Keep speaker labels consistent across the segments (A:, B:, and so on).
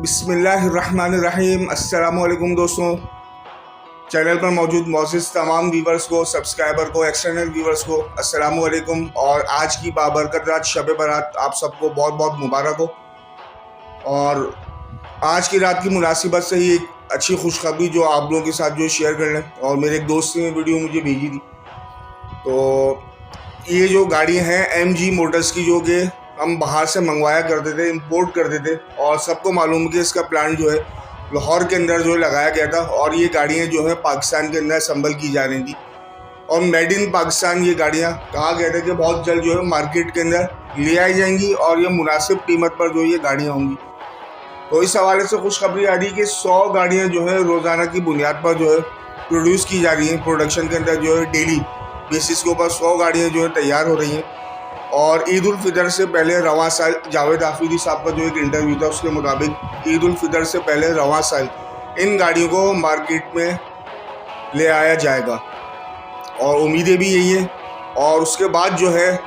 A: बिस्मिल्लाहिर्रहमानिर्रहीम। अस्सलामुअलैकुम दोस्तों, चैनल पर मौजूद मौजूद तमाम व्यूवर्स को, सब्सक्राइबर को, एक्सटर्नल व्यूवर्स को अस्सलामुअलैकुम। और आज की बाबरकत रात शब बारात आप सबको बहुत बहुत मुबारक हो। और आज की रात की मुनासिबत से ही एक अच्छी खुशखबरी जो आप लोगों के साथ जो शेयर कर लें, और मेरे एक दोस्त ने वीडियो मुझे भेजी थी। तो ये जो गाड़ियाँ हैं MG मोटर्स की, जो कि हम बाहर से मंगवाया करते थे, इंपोर्ट करते थे, और सबको मालूम है कि इसका प्लांट जो है लाहौर के अंदर जो है लगाया गया था। और ये गाड़ियाँ जो है पाकिस्तान के अंदर असम्बल की जा रही थी, और मेड इन पाकिस्तान ये गाड़ियाँ कहा गया था कि बहुत जल्द जो है मार्केट के अंदर ले आई जाएंगी और ये मुनासिब कीमत पर जो ये गाड़ियाँ होंगी। तो इस हवाले से खुशखबरी आ रही है कि 100 गाड़ियाँ जो है रोज़ाना की बुनियाद पर जो है प्रोड्यूस की जा रही हैं। प्रोडक्शन के अंदर जो है डेली बेसिस के ऊपर 100 गाड़ियाँ जो है तैयार हो रही हैं। और ईद उल फितर से पहले रवां साल, जावेद आफरीदी साहब का जो एक इंटरव्यू था उसके मुताबिक ईद उल फितर से पहले रवां साल इन गाड़ियों को मार्केट में ले आया जाएगा, और उम्मीदें भी यही है। और उसके बाद जो है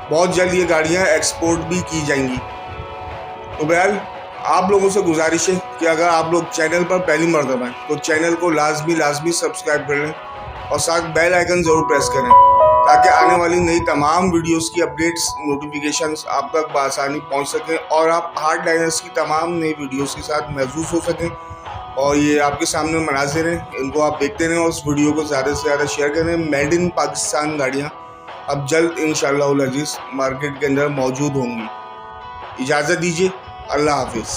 A: बहुत जल्द ये गाड़ियाँ एक्सपोर्ट भी की जाएंगी। तो बहरहाल आप लोगों से गुजारिश है कि अगर आप लोग चैनल पर पहली मर्तबा हैं तो चैनल को लाजमी सब्सक्राइब कर लें, और साथ बेल आइकन ज़रूर प्रेस करें, ताकि आने वाली नई तमाम वीडियोस की अपडेट्स, नोटिफिकेशंस आप तक बआसानी पहुंच सकें, और आप हार्ड लाइनर्स की तमाम नई वीडियोस के साथ महसूस हो सकें। और ये आपके सामने मनाज़िर हैं, इनको आप देखते रहें और उस वीडियो को ज़्यादा से ज़्यादा शेयर करें। मेड इन पाकिस्तान गाड़ियाँ अब जल्द इंशाअल्लाह अज़ीज़ मार्केट के अंदर मौजूद होंगी। इजाज़त दीजिए, अल्लाह हाफिज़।